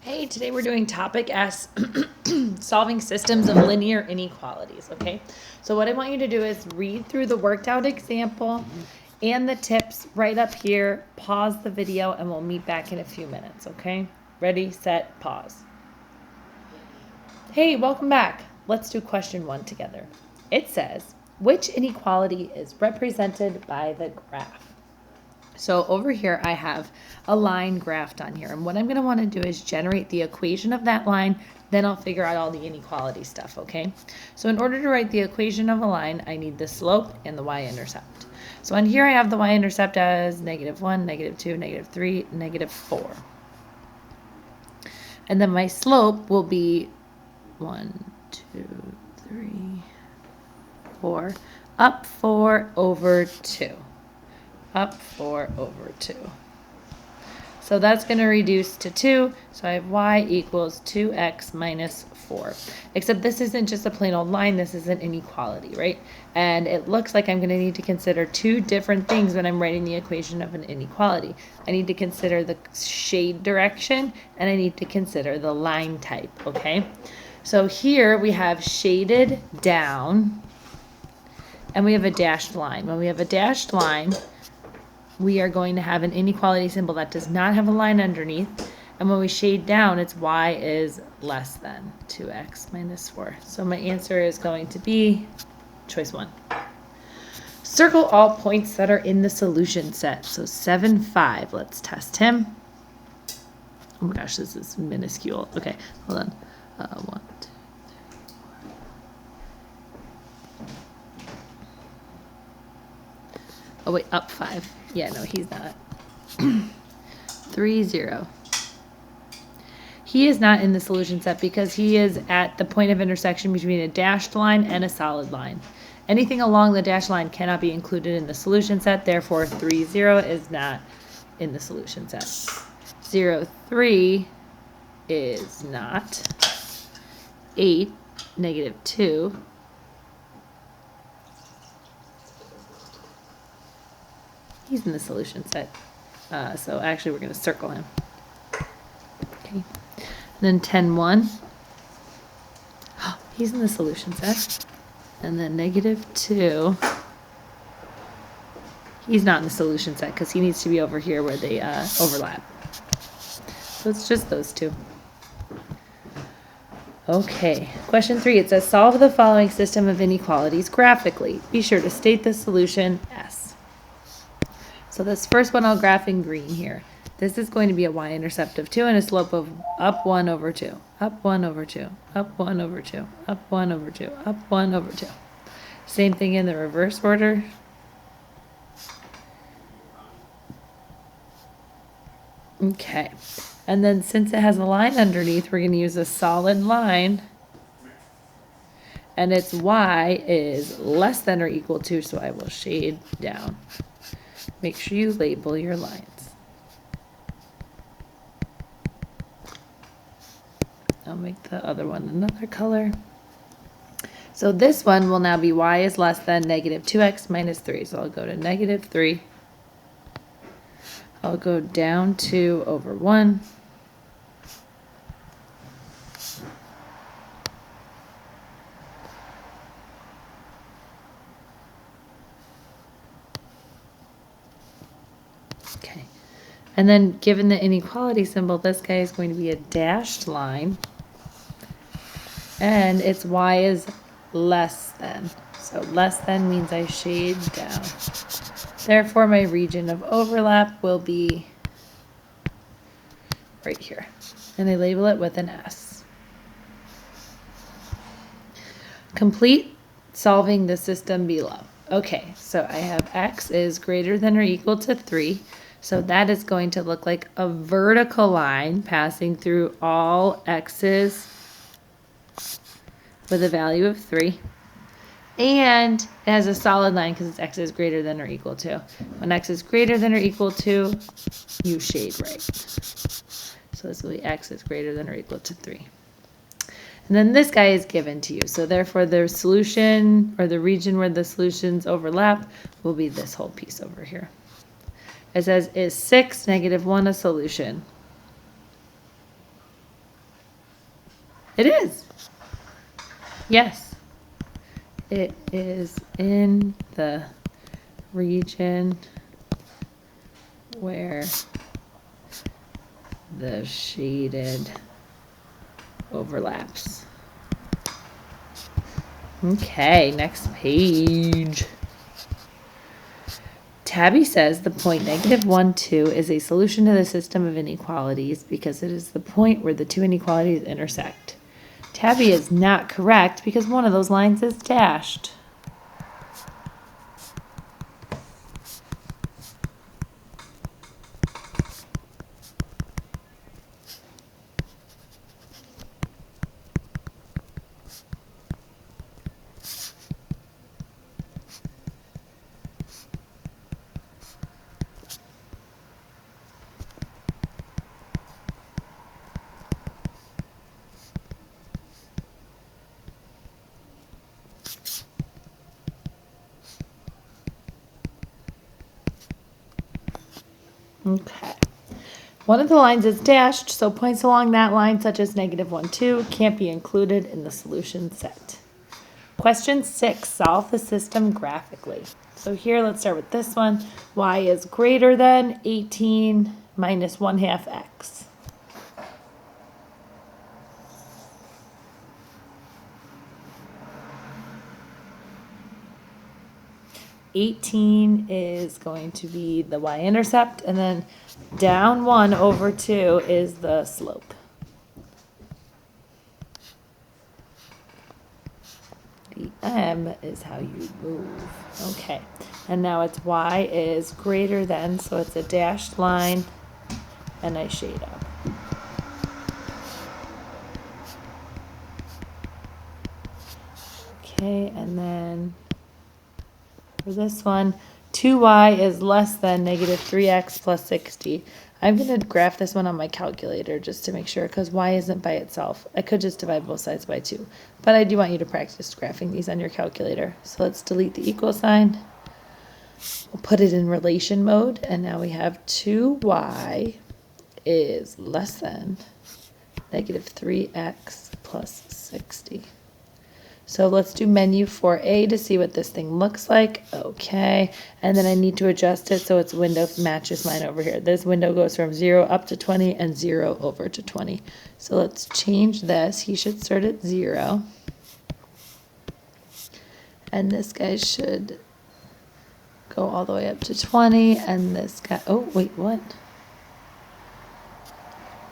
Hey, today we're doing topic S, solving systems of linear inequalities, okay? So what I want you to do is read through the worked out example and the tips right up here, pause the video, and we'll meet back in a few minutes, okay? Ready, set, pause. Hey, welcome back. Let's do question 1 together. It says, which inequality is represented by the graph? So over here, I have a line graphed on here. And what I'm going to want to do is generate the equation of that line. Then I'll figure out all the inequality stuff, okay? So in order to write the equation of a line, I need the slope and the y-intercept. So on here, I have the y-intercept as -1, -2, -3, -4. And then my slope will be 1, 2, 3, 4, up 4 over 2. Up 4 over 2. So that's going to reduce to 2. So I have y equals 2x minus 4. Except this isn't just a plain old line. This is an inequality, right? And it looks like I'm going to need to consider two different things when I'm writing the equation of an inequality. I need to consider the shade direction, and I need to consider the line type, okay? So here we have shaded down, and we have a dashed line. When we have a dashed line, we are going to have an inequality symbol that does not have a line underneath. And when we shade down, it's y is less than 2x minus 4. So my answer is going to be choice 1. Circle all points that are in the solution set. So 7, 5. Let's test him. Oh my gosh, this is minuscule. Okay, hold on. 1, 2. Oh wait, up 5. Yeah, no, he's not. 3, 0. He is not in the solution set because he is at the point of intersection between a dashed line and a solid line. Anything along the dashed line cannot be included in the solution set, therefore 3, 0 is not in the solution set. 0, 3 is not. 8, -2. He's in the solution set. So actually we're going to circle him. Okay. Then 10, 1. He's in the solution set. And then -2. He's not in the solution set because he needs to be over here where they overlap. So it's just those two. Okay, question 3. It says solve the following system of inequalities graphically. Be sure to state the solution S. So this first one I'll graph in green here. This is going to be a y-intercept of 2 and a slope of up 1 over 2, up 1 over 2, up 1 over 2, up 1 over 2, up 1 over 2. Same thing in the reverse order. Okay, and then since it has a line underneath, we're going to use a solid line. And its y is less than or equal to, so I will shade down. Make sure you label your lines. I'll make the other one another color. So this one will now be y is less than -2x minus 3. So I'll go to -3. I'll go down 2 over 1. Okay. And then given the inequality symbol, this guy is going to be a dashed line. And its y is less than. So less than means I shade down. Therefore, my region of overlap will be right here. And I label it with an S. Complete solving the system below. Okay, so I have x is greater than or equal to 3. So that is going to look like a vertical line passing through all x's with a value of 3. And it has a solid line because its x is greater than or equal to. When x is greater than or equal to, you shade right. So this will be x is greater than or equal to 3. And then this guy is given to you. So therefore the solution, or the region where the solutions overlap, will be this whole piece over here. It says, is 6, -1 a solution? It is. Yes. It is in the region where the shaded overlaps. Okay, next page. Tabby says the point -1, 2 is a solution to the system of inequalities because it is the point where the two inequalities intersect. Tabby is not correct because one of those lines is dashed. Okay. One of the lines is dashed, so points along that line, such as -1, 2, can't be included in the solution set. Question 6, solve the system graphically. So here, let's start with this one. Y is greater than 18 minus 1/2 x. $18 is going to be the y-intercept, and then down 1 over 2 is the slope. The M is how you move. Okay, and now it's y is greater than, so it's a dashed line, and I shade up. Okay, and then for this one, 2y is less than -3x plus 60. I'm going to graph this one on my calculator just to make sure, because y isn't by itself. I could just divide both sides by 2, but I do want you to practice graphing these on your calculator. So let's delete the equal sign. We'll put it in relation mode, and now we have 2y is less than -3x plus 60. So let's do menu for A to see what this thing looks like. Okay, and then I need to adjust it so its window matches mine over here. This window goes from 0 up to 20 and 0 over to 20. So let's change this. He should start at 0. And this guy should go all the way up to 20, and this guy, oh, wait, what?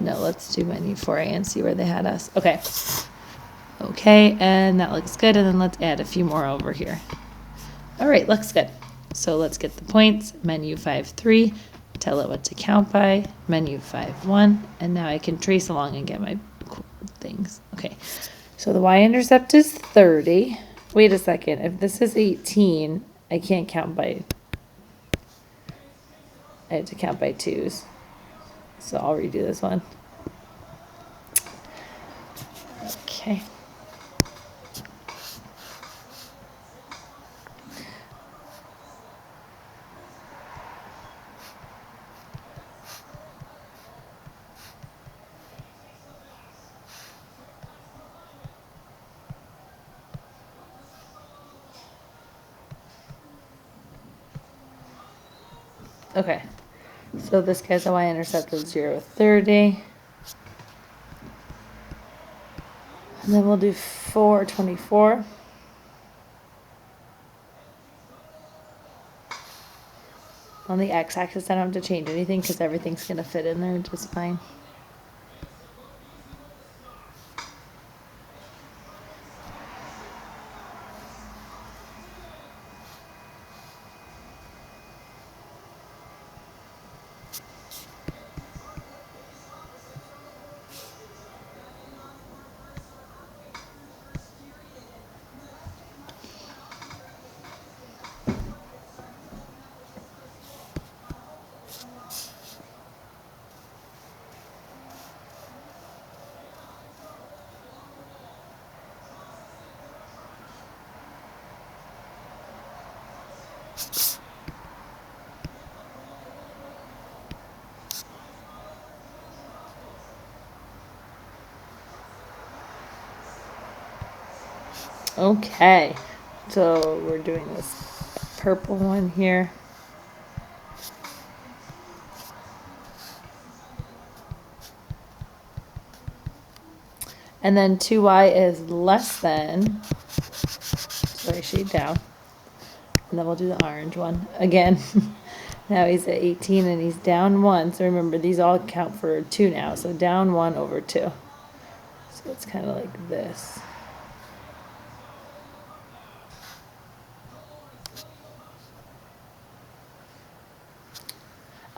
No, let's do menu for A and see where they had us. Okay. Okay, and that looks good, and then let's add a few more over here. All right, looks good. So let's get the points. Menu 5-3, tell it what to count by. Menu 5-1, and now I can trace along and get my things. Okay, so the y-intercept is 30. Wait a second, if this is 18, I can't count by, I have to count by 2s. So I'll redo this one. Okay. Okay, so this guy's a y-intercept of 0, 30. And then we'll do 4, 24. On the x-axis, I don't have to change anything because everything's going to fit in there just fine. Okay, so we're doing this purple one here. And then 2y is less than, sorry, shade down. And then we'll do the orange one again. Now he's at 18 and he's down 1. So remember, these all count for 2 now. So down 1 over 2. So it's kind of like this.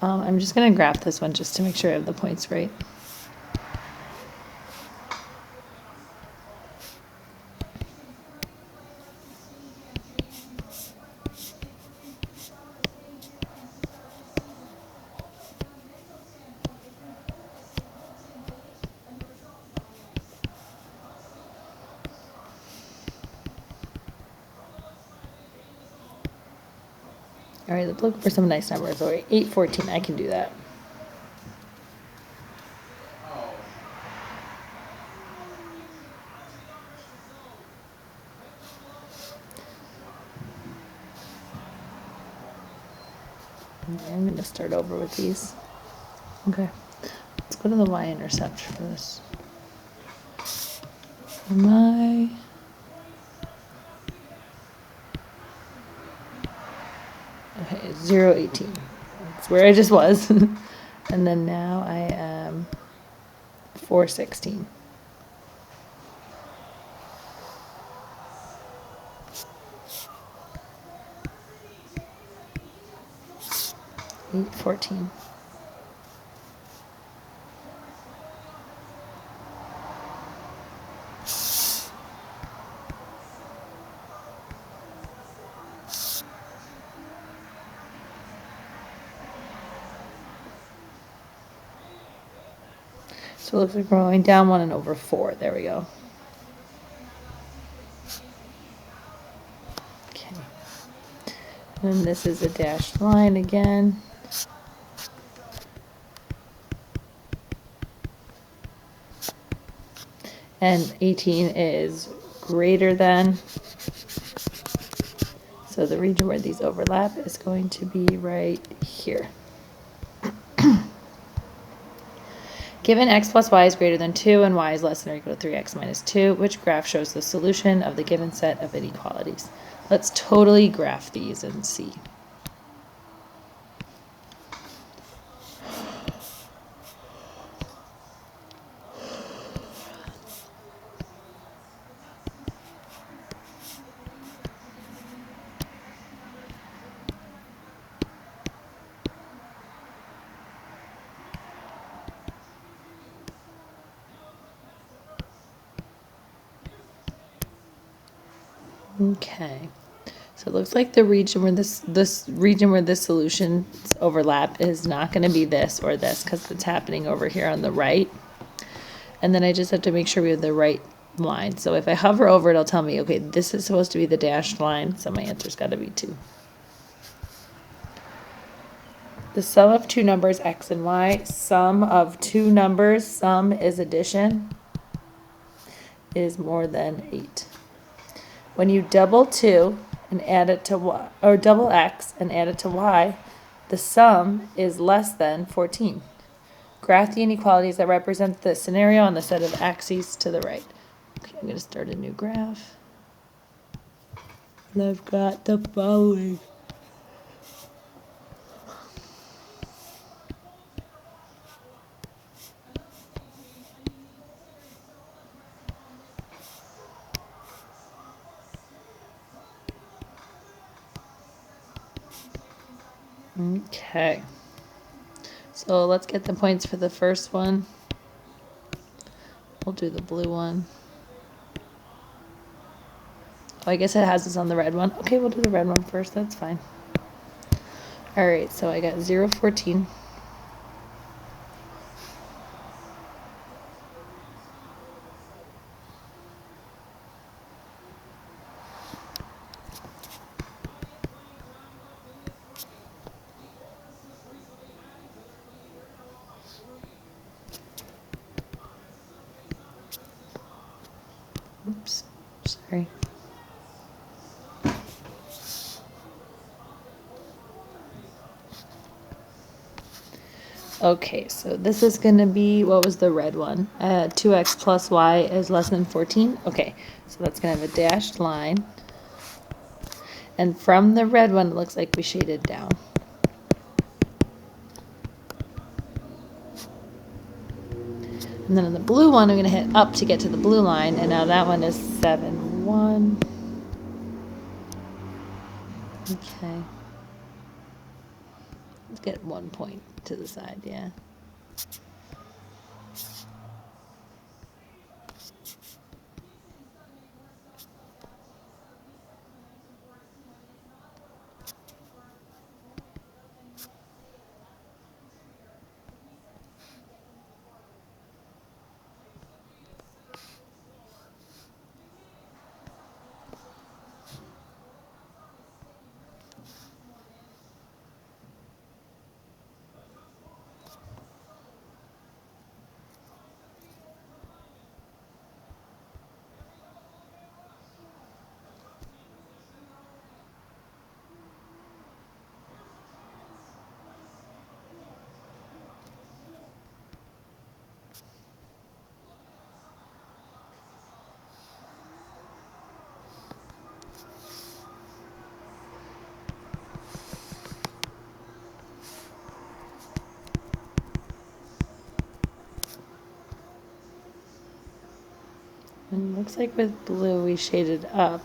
I'm just going to graph this one just to make sure I have the points right. All right, let's look for some nice numbers. All right, 8, 14, I can do that. Okay, I'm going to start over with these. Okay, let's go to the y-intercept for this. My okay, 0, 18. That's where I just was. And then now I am 4, 16. 8, 14. So it looks like we're going down 1 and over 4. There we go. Okay. And this is a dashed line again. And 18 is greater than. So the region where these overlap is going to be right here. Given x plus y is greater than 2 and y is less than or equal to 3x minus 2, which graph shows the solution of the given set of inequalities? Let's totally graph these and see. Okay, so it looks like the region where this region where this solutions overlap is not going to be this or this because it's happening over here on the right. And then I just have to make sure we have the right line. So if I hover over it, it'll tell me, okay, this is supposed to be the dashed line, so my answer's got to be 2. The sum of two numbers x and y, sum of two numbers, sum is addition, is more than 8. When you double 2 and add it to y, or double x and add it to y, the sum is less than 14. Graph the inequalities that represent the scenario on the set of axes to the right. Okay, I'm going to start a new graph. And I've got the following. Okay. So let's get the points for the first one. We'll do the blue one. Oh, I guess it has us on the red one. Okay, we'll do the red one first. That's fine. All right, so I got 0, 14. Oops, sorry. Okay, so this is going to be, what was the red one? 2x plus y is less than 14. Okay, so that's going to have a dashed line. And from the red one, it looks like we shaded down. And then on the blue one, I'm going to hit up to get to the blue line. And now that one is 7, 1. Okay. Let's get 1 point to the side, yeah. And it looks like with blue, we shaded up.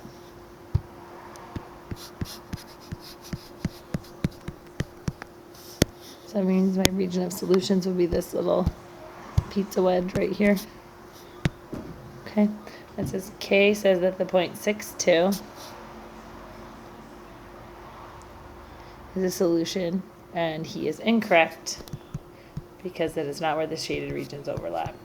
So that means my region of solutions would be this little pizza wedge right here. Okay, that says K says that the point 6,2 is a solution, and he is incorrect because that is not where the shaded regions overlap.